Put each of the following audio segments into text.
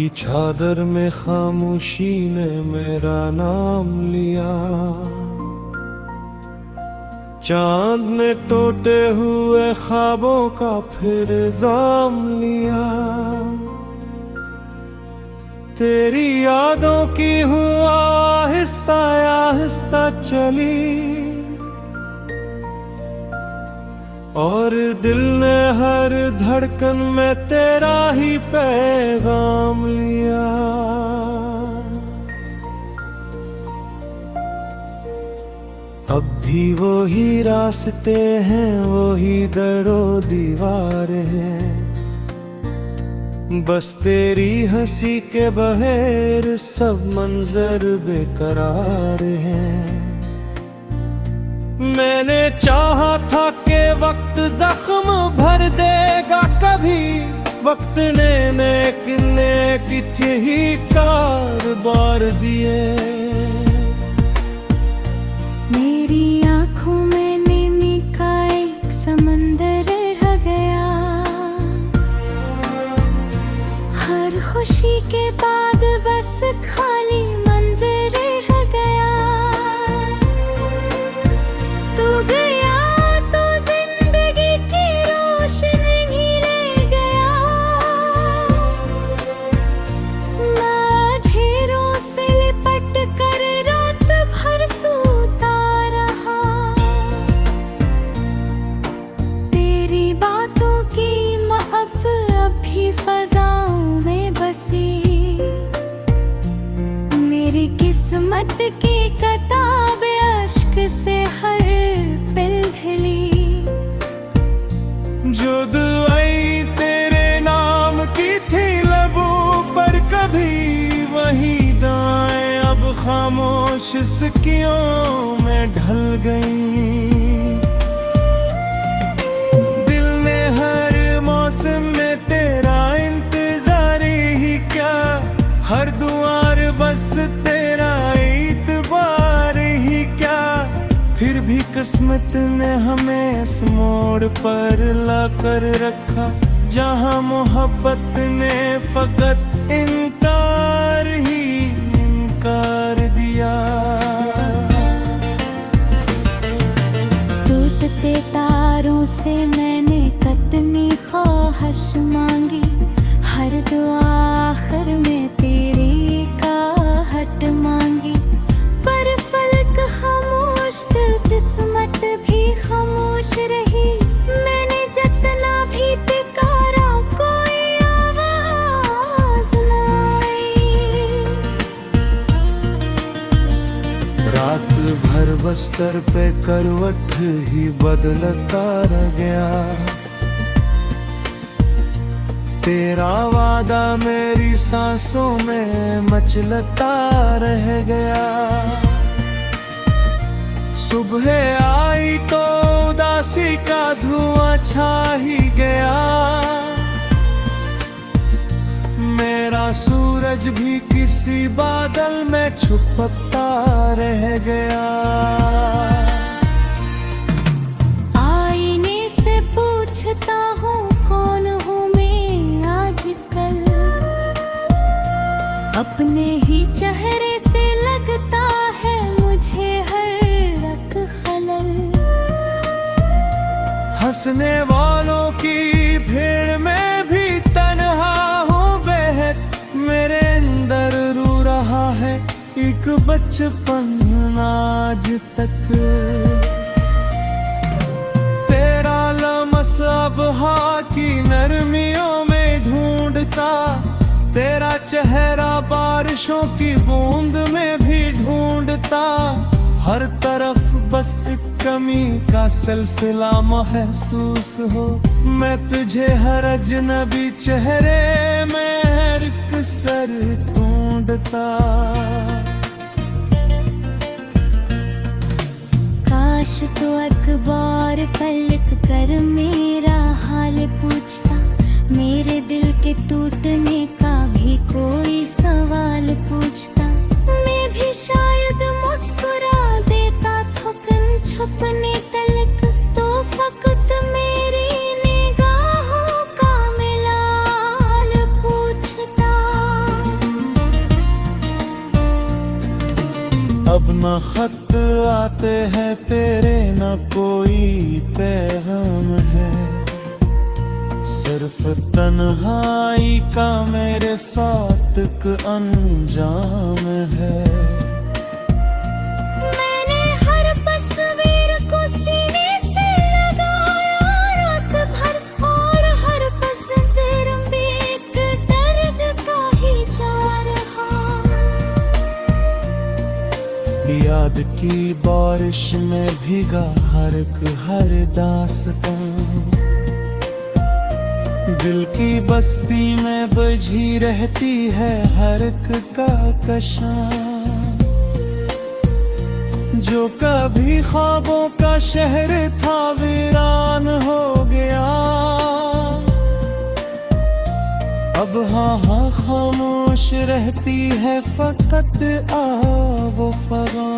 की चादर में खामोशी ने मेरा नाम लिया। चांद ने टूटे हुए ख्वाबों का फिर इल्जाम लिया। तेरी यादों की हुआ आहिस्ता आहिस्ता चली, और दिल ने हर धड़कन में तेरा ही पैगाम लिया। अब भी वही रास्ते हैं, वही दरो दीवार हैं, बस तेरी हंसी के बगैर सब मंजर बेकरार हैं। मैंने चाहा था कि वक्त जख्म भर देगा कभी, वक्त ने नेक ही कारबार दिए। मेरी आंखों में नेमी का एक समंदर रह गया। हर खुशी के बाद बस खाली मंजर रह गया। तू गया तो जिंदगी की रोशनी भी ले गया। मैं ढेरों से लिपट कर रात भर सोता रहा। तेरी बातों की महक अभी फजाओं में बसी। मेरी किस्मत की किताब अश्क से हर पिल ढली। जो दुआई तेरे नाम की थी लबों पर कभी, वही दाएं अब खामोश सिक्कियों में ढल गई। दिल ने हर मौसम में तेरा इंतजार ही क्या, हर दुआर बस तेरा इतबार ही क्या। फिर भी किस्मत ने हमें इस मोड़ पर लाकर रखा, जहां मोहब्बत ने फकत इनकार ही इनकार दिया। टूटते तारों से मैंने कतनी ख्वाहिश मांगी, हर दुआ आखिर में तेरी आहट मांगी। पर फलक खामोश, दिल किस्मत भी खामोश रही। मैंने जितना भी पुकारा कोई आवाज न आई। रात भर बस्तर पे करवट ही बदलता रह गया। तेरा वादा मेरी सांसों में मचलता रह गया। सुबह आई तो उदासी का धुआं छा ही गया। मेरा सूरज भी किसी बादल में छुपता रह गया। आईने से पूछता हूँ कौन हूँ मैं आजकल। अपने ही चेहरे से लगता है मुझे हर रग खलल। हंसने वालों की भीड़ में भी तन्हा हूँ बेहद। मेरे अंदर रो रहा है एक बचपन आज तक। तेरा लमस अब हवा की नरमियों में ढूंढता, तेरा चेहरा बारिशों की बूंद में भी ढूंढता। हर तरफ बस एक कमी का सिलसिला महसूस हो। मैं तुझे हर अजनबी चेहरे में हर एक सर ढूंढता। काश तो अखबार पलट कर मेरा हाल पूछता। मेरे दिल के टूटने का भी कोई सवाल पूछता। मैं भी शायद मुस्कुरा देता थकन छुपने तलक। तो फकत मेरी निगाहों का मिलाल पूछता। अब न खत आते हैं तेरे, न कोई पैगाम है। सिर्फ तन्हाई का मेरे साथ एक अंजाम है। मैंने हर तस्वीर को सीने से लगाया रात भर, और हर तस्वीर में एक दर्द का ही जा रहा। याद की बारिश में भीगा हर दास्तां, दिल की बस्ती में बजी रहती है हर एक का कशां। जो कभी ख्वाबों का शहर था वीरान हो गया, अब हाँ खामोश रहती है फकत वो फगां।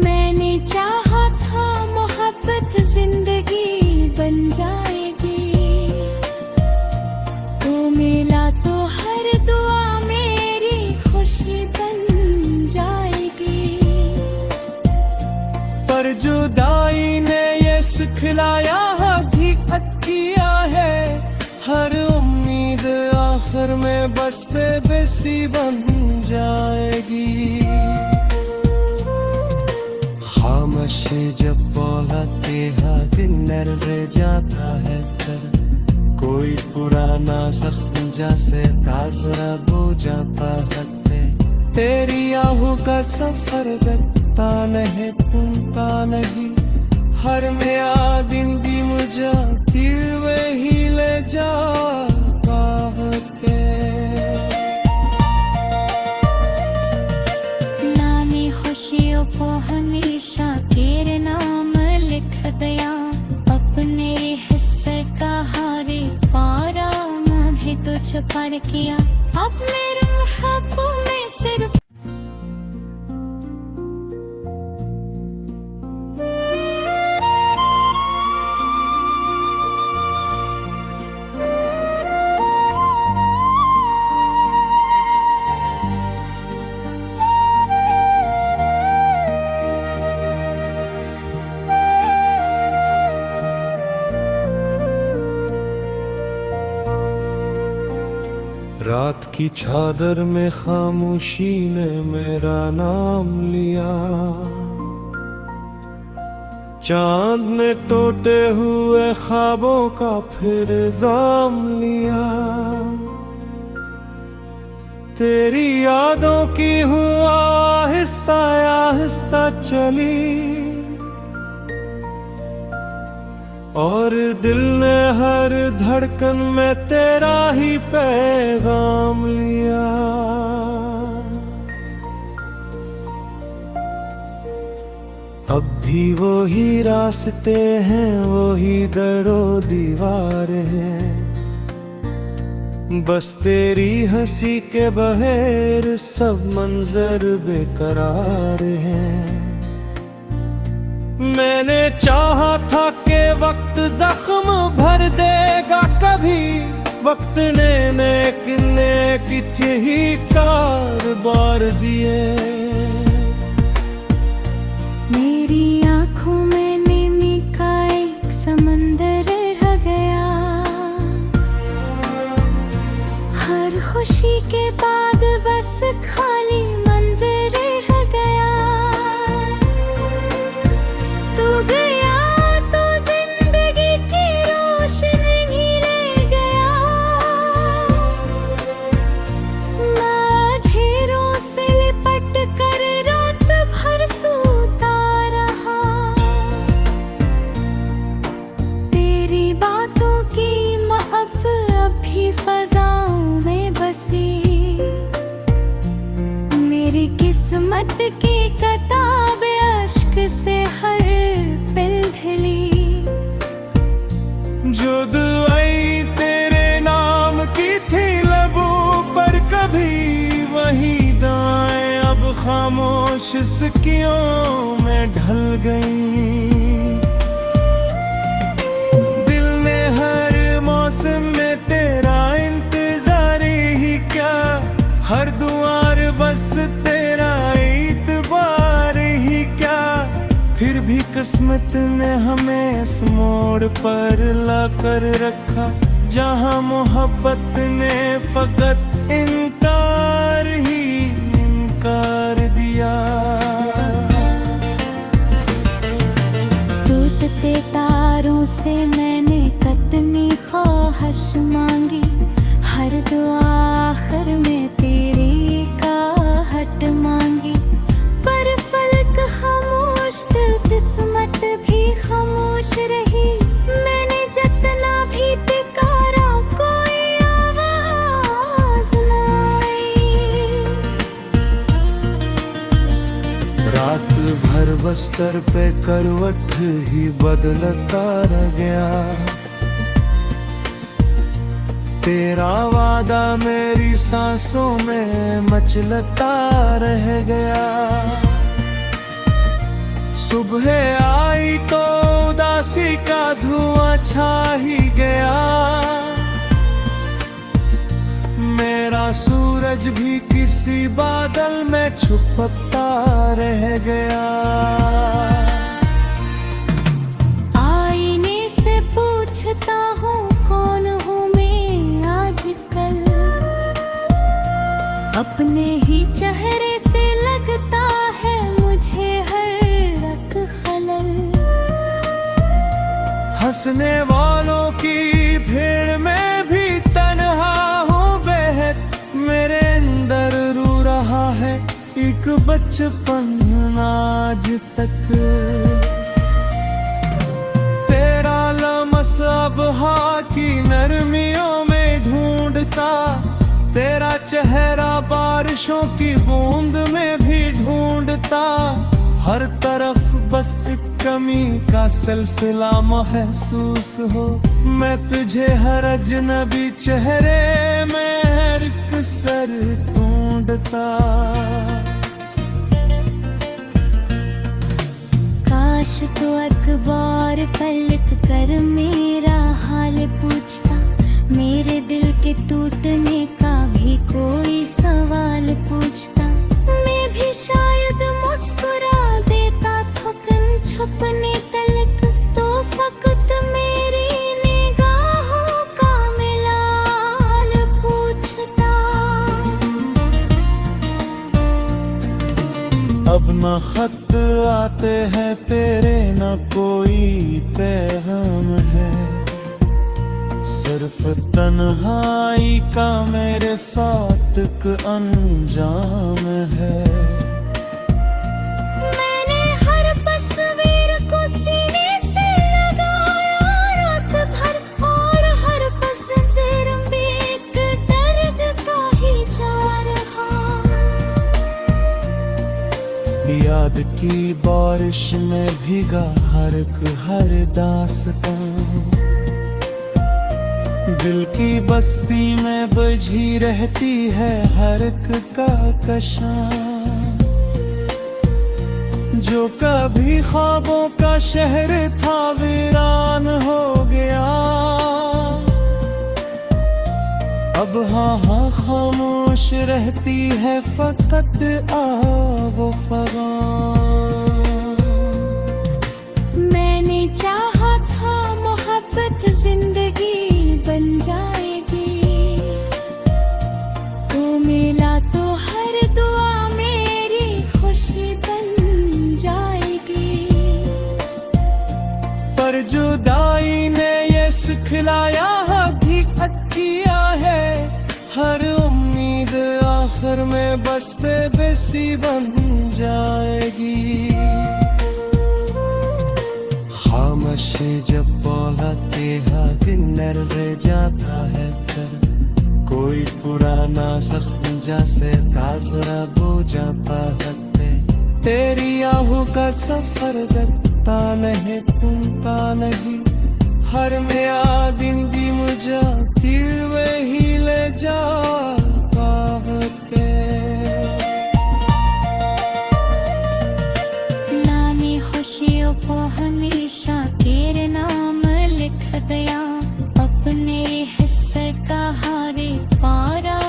मैंने चाहा था मोहब्बत जिंदगी बन जाएगी, तू मिला तो हर दुआ मेरी खुशी बन जाएगी। पर जुदाई ने ये सिखलाया हकीकत किया है, हर उम्मीद आखिर में बस बेबसी बन जाएगी। खामोशी जब बोलते हैं दिन नर्वे जाता है कर, कोई पुराना जख्म जैसे ताज़ा हो जाता है। तेरी आहू का सफर लगता नहीं पुनता नहीं, हर मेरा दिन भी मुझे वही ले जाता है। नामी खुशियों को हमेशा तेरे नाम लिख दिया, अपने हिस्से का हारे पारा भी तुझ पर किया। अब मेरे ख्वाबों में सिर्फ रात की चादर में खामोशी ने मेरा नाम लिया, चांद ने टूटे हुए ख्वाबों का फिर इल्जाम लिया। तेरी यादों की हुआ आहिस्ता आहिस्ता चली, और दिल ने हर धड़कन में तेरा ही पैगाम लिया। अब भी वही रास्ते हैं, वही दरो दीवार हैं, बस तेरी हंसी के बगैर सब मंजर बेकरार हैं। मैंने चाहा था कि वक्त जख्म भर देगा कभी, वक्त ने कितने ही कारबार दिए। मेरी आँखों में नीमी का एक समंदर रह गया, हर खुशी के बाद बस खाली मंजर रह गया। तू गया तो जिंदगी की रोशनी ले गया, मैं ढेरों से लिपट कर रात भर सोता रहा। तेरी बातों की महक अभी फजाओं में बसी, मेरी किस्मत की किताब अश्क से हर पिल ढली। जो दुआई तेरे नाम की थी लबों पर कभी, वही दाएं अब खामोश सिक्कियों में ढल गई। दिल ने हर मौसम में तेरा इंतजार ही क्या, हर दुआर बस किस्मत ने हमें इस मोड़ पर लाकर रखा, जहां मोहब्बत ने फकत इनकार ही इनकार दिया। टूटते तारों से मैंने कतनी ख्वाहिश मांगी, हर दुआ आखिर में तेरी आहट मांगी। पर फलक खामोश, दिल किस्मत भी खामोश रही। मैंने जितना भी पुकारा कोई आवाज न आई। रात भर बस्तर पे करवट ही बदलता रह गया, तेरा वादा मेरी सांसों में मचलता रह गया। सुबह आई तो उदासी का धुआं छा ही गया, मेरा सूरज भी किसी बादल में छुपता रह गया। आईने से पूछता हूँ कौन हूँ मैं आजकल, अपने ही चेहरे से लगता है मुझे हर रग खलल। हंसने वालों की भीड़ में भी तन्हा हूँ बेहद, मेरे अंदर रो रहा है एक बचपन आज तक। तेरा लमस अब हवा की नरमियों में ढूंढता, तेरा चेहरा बारिशों की बूंद में भी ढूंढता। हर तरफ बस एक कमी का सिलसिला महसूस हो, मैं तुझे हर अजनबी चेहरे में हर एक सर ढूंढता। काश तो अखबार पलट कर मेरा हाल पूछता, मेरे दिल के टूटने का भी कोई सवाल पूछता। मैं भी शायद मुस्कुरा देता थपन छपने तलक, तो फकत मेरी निगाहों का मिलाल पूछता। अब न खत आते हैं तेरे, न कोई पैगाम है, सिर्फ तन्हाई का मेरे साथ एक अंजाम है। मैंने हर तस्वीर को सीने से लगाया रात भर, और हर तस्वीर में एक दर्द का ही जा रहा। याद की बारिश में भीगा हर दास्तां, दिल की बस्ती में बजी रहती है हर एक का कशां। जो कभी ख्वाबों का शहर था वीरान हो गया, अब हाँ खामोश रहती है फकत आवो फगां। मैंने चाहा था मोहब्बत जिंदगी बन जाएगी, तू मिला तो हर दुआ मेरी खुशी बन जाएगी। पर जुदाई ने ये सिखलाया हकीकत किया है, हर उम्मीद आखिर में बस बेबसी बन जाएगी। खामोशी जब बोलते हैं दिन नर्वे जाता है कर, कोई पुराना जख्म जैसे ताज़ा बोझा पाते। तेरी आहू का सफर लगता नहीं तुमता नहीं, हर नया दिन भी मुझे दिल में ही ले जाता है। नामी खुशियों को हमेशा तेरे नाम लिख दिया, अपने हिस्से का हारे पारा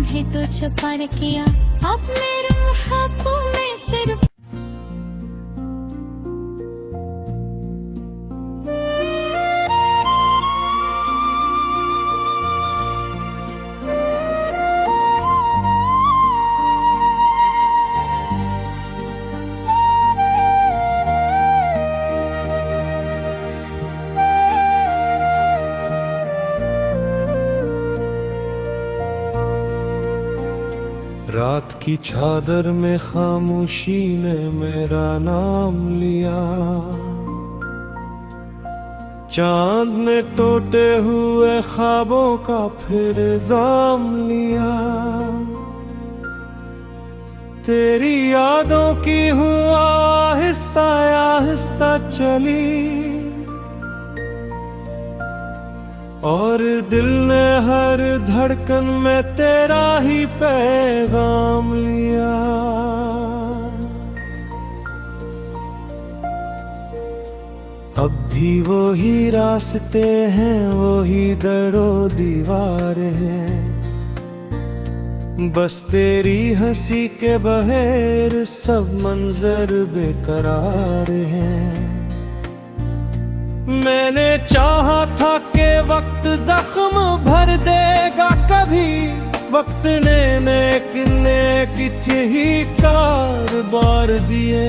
भी तुझ पर किया। अब मेरे ख्वाबों में सिर्फ रात की चादर में खामोशी ने मेरा नाम लिया, चांद ने टूटे हुए ख्वाबों का फिर इल्जाम लिया। तेरी यादों की हुआ आहिस्ता आहिस्ता चली, और दिल ने हर धड़कन में तेरा ही पैगाम लिया। अब भी वही रास्ते हैं, वही दरो दीवार हैं, बस तेरी हंसी के बगैर सब मंजर बेकरार हैं। मैंने चाहा था कि वक्त जख्म भर देगा कभी, वक्त ने कितने ही कारबार दिए।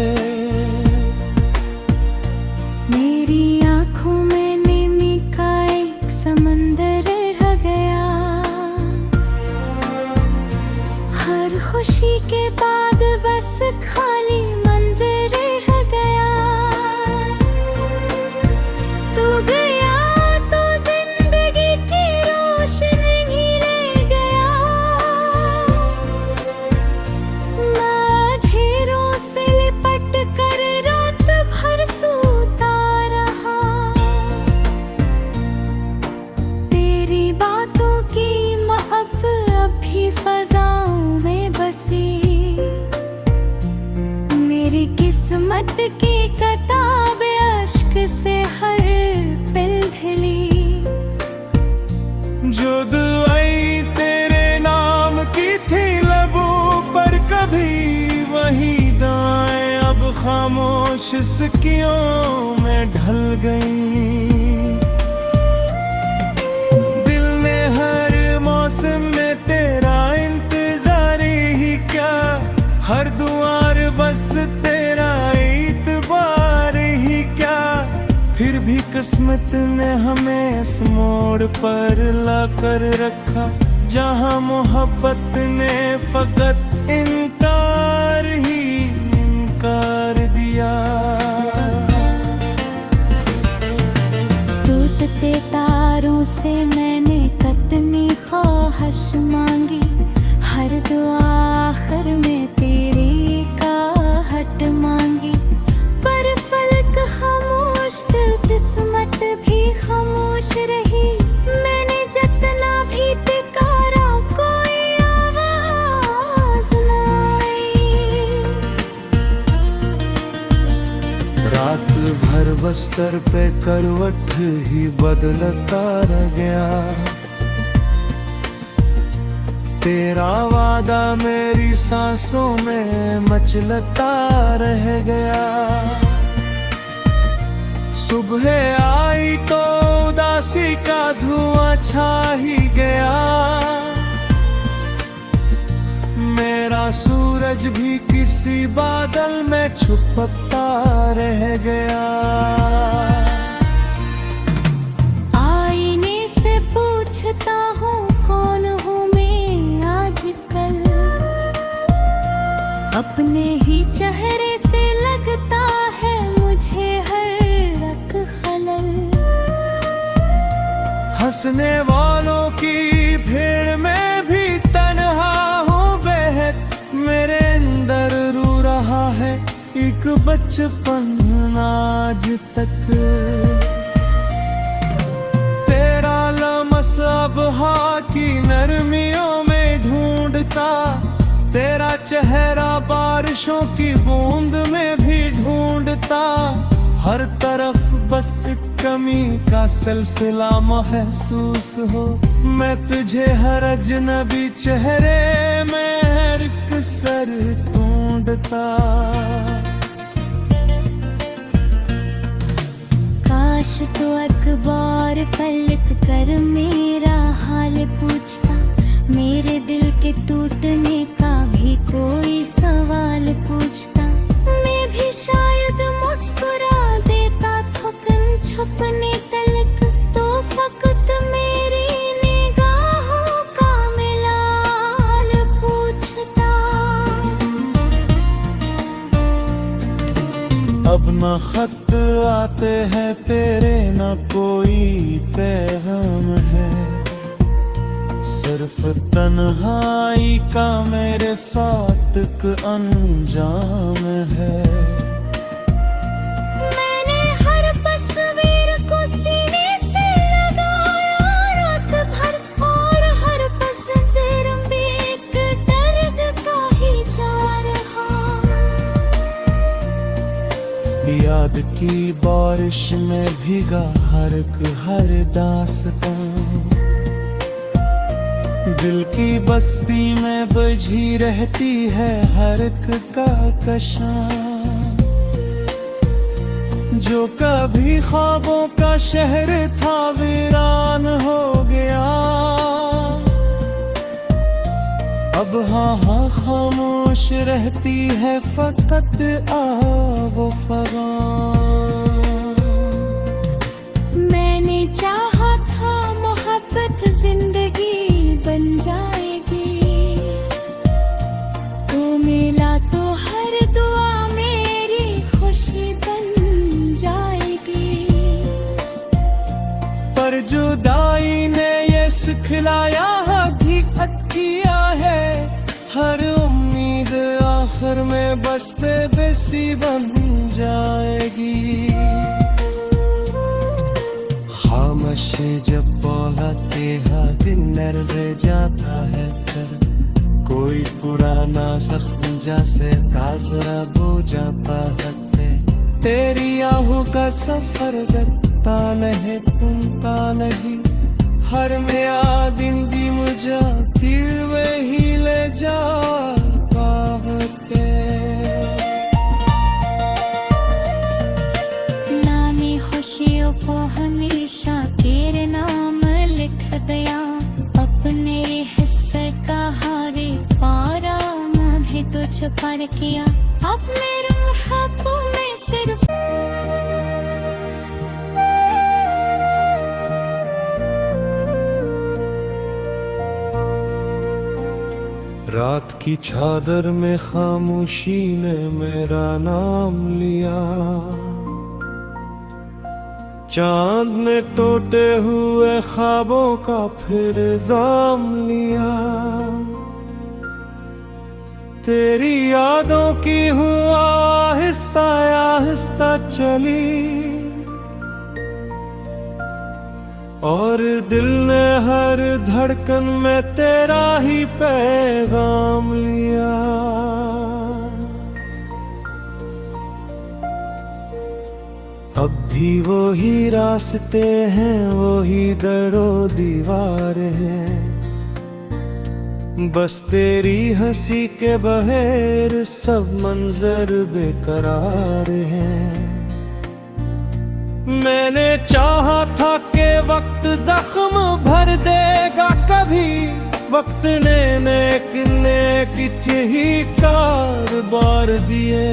मेरी आंखों में नींद का एक समंदर रह गया, हर खुशी के बाद बस खाली मंजर रह गया। तू गया तो जिंदगी की रोशनी ही ले गया, मैं ढेरों से लिपट कर रात भर सोता रहा। तेरी बातों की महक अभी फजाओं में बसी, मेरी किस्मत की किताब अश्क से हर पिल ढली। जो दुआई तेरे नाम की थी लबों पर कभी, वही दाएं अब खामोश सिक्कियों में ढल गई। दिल ने हर मौसम में तेरा इंतजार ही क्या, हर दुआर बस तेरा इतबार ही क्या। फिर भी किस्मत ने हमें इस मोड़ पर लाकर रखा, जहां मोहब्बत ने फकत इनकार ही इनकार दिया। टूटते तारों से मैंने कतनी ख्वाहिश मांगी, हर दुआ आखिर में तेरी आहट मांगी। पर फलक खामोश, दिल किस्मत भी खामोश रही, मैंने जितना भी पुकारा कोई आवाज न आई। रात भर बस्तर पे करवट ही बदलता रह गया, तेरा वादा मेरी सांसों में मचलता रह गया। सुबह आई तो उदासी का धुआं छा ही गया, मेरा सूरज भी किसी बादल में छुपता रह गया। आईने से पूछता हूँ कौन हूँ मैं आजकल, अपने ही चेहरे से लगता है मुझे हर रग खलल। हंसने वालों की भीड़ में भी तन्हा हूँ बेहद, मेरे अंदर रू रहा है एक बचपन आज तक। तेरा लमस अब हवा की नरमियों में ढूंढता, तेरा चेहरा बारिशों की बूंद में भी ढूंढता। हर तरफ बस एक कमी का सिलसिला महसूस हो, मैं तुझे हर अजनबी चेहरे में हर एक सर ढूंढता। काश तो अखबार पलट कर मेरा हाल पूछता, मेरे दिल के टूटने का भी कोई सवाल पूछता। मैं भी शायद मुस्कुरा देता थपन छपने तलक, तो फकत मेरी निगाहों का मिलाल पूछता। न खत आते हैं तेरे, न कोई पैगाम है। सिर्फ तन्हाई का मेरे साथ एक अंजाम है। मैंने हर तस्वीर को सीने से लगाया रात भर, और हर तस्वीर में एक दर्द का ही जा रहा। याद की बारिश में भीगा हर दास्तां, दिल की बस्ती में बजी रहती है हर एक का कशां। जो कभी ख्वाबों का शहर था वीरान हो गया, अब हाँ खामोश रहती है फकत वो फगां। मैंने चाहा था मोहब्बत जिंदगी बन जाएगी, तू मिला तो हर दुआ मेरी खुशी बन जाएगी। पर जुदाई ने ये सिखलाया हकीकत किया है, हर उम्मीद आखिर में बस बेबसी बन जाएगी। खामोश जब बोलते हैं दिन नर्ज़े जाता है कर, कोई पुराना जख्म जैसे ताज़ा हो जाता है। तेरी आहू का सफर लगता नहीं तुमता नहीं, हर नया दिन भी मुझे दिल में ही ले जाता है। नामी खुशियों को हमेशा तेरे नाम लिख दिया, अपने हिस्से का हारे पारा भी तुझ पर किया। अब मेरे ख्वाबों में सिर्फ रात की चादर में खामोशी ने मेरा नाम लिया, चांद ने टूटे हुए ख्वाबों का फिर इल्जाम लिया। तेरी यादों की हुआ आहिस्ता आहिस्ता चली, और दिल ने हर धड़कन में तेरा ही पैगाम लिया। अब भी वही रास्ते हैं, वही दरो दीवार हैं, बस तेरी हंसी के बगैर सब मंजर बेकरार हैं। मैंने चाहा था कि वक्त जख्म भर देगा कभी, वक्त ने नेक ही कारबार दिए।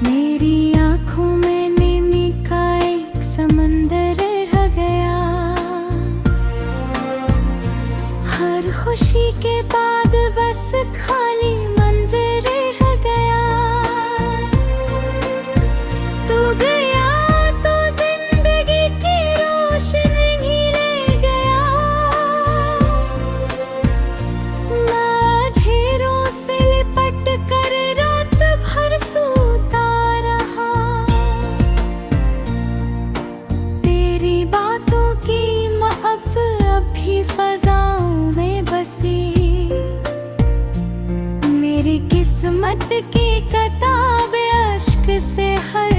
मेरी आँखों में नीमी का एक समंदर रह गया, हर खुशी के बाद बस खाली मंजर रह गया। तू गया तो जिंदगी की रोशनी ले गया, मैं ढेरों से लिपट कर रात भर सोता रहा। तेरी बातों की महक अभी फजाओं में बसी, मेरी किस्मत की किताब अश्क से हर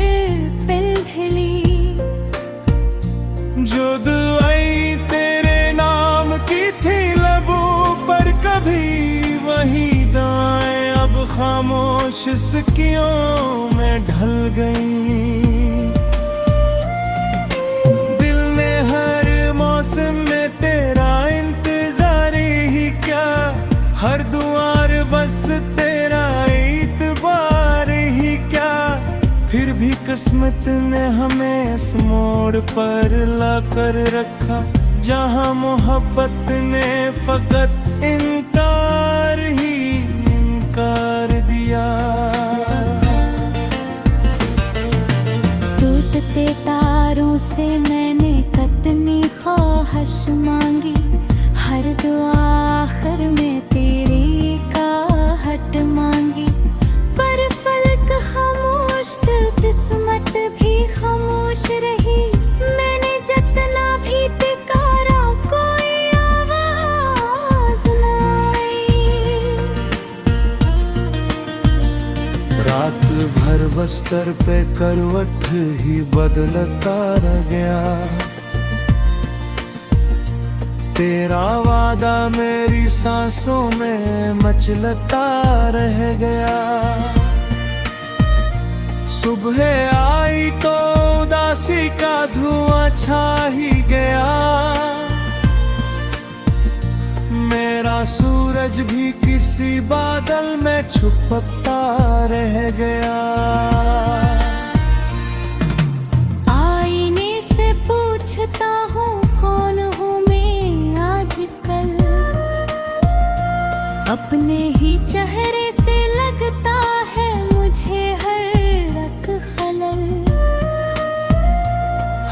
पिल ढली। जो दुआई तेरे नाम की थी लबों पर कभी, वही दाएं अब खामोश सिक्कियों में ढल गई। दिल ने हर मौसम में तेरा इंतजार ही क्या, हर दुआर बस तेरा इतबार ही क्या। फिर भी किस्मत ने हमें इस मोड़ पर लाकर रखा, जहां मोहब्बत ने फकत इनकार ही इनकार दिया। बस्तर पे करवट ही बदलता रह गया। तेरा वादा मेरी सांसों में मचलता रह गया। सुबह आई तो उदासी का धुआं छा ही गया। मेरा सूरज भी किसी बादल में छुपता रह गया। आईने से पूछता हूँ कौन हूँ मैं आजकल, अपने ही चेहरे से लगता है मुझे हर रग खलल।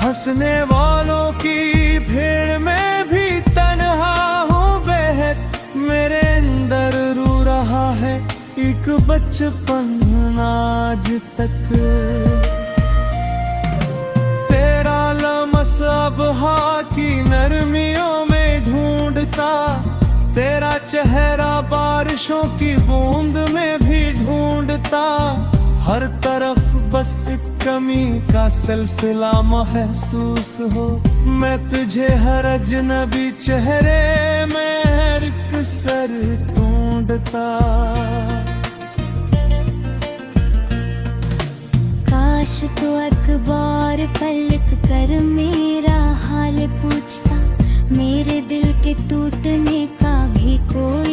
हंसने वालों की भीड़ में भी तन्हा हूँ बेहद। मेरे अंदर रू रहा है एक बचपन आज तक। तेरा लमस अब हवा की नरमियों में ढूंढता, तेरा चेहरा बारिशों की बूंद में भी ढूंढता। हर तरफ बस एक कमी का सिलसिला महसूस हो। मैं तुझे हर अजनबी चेहरे में हर एक सर ढूंढता। काश तो अखबार पलट कर मेरा हाल पूछता, मेरे दिल के टूटने का भी कोई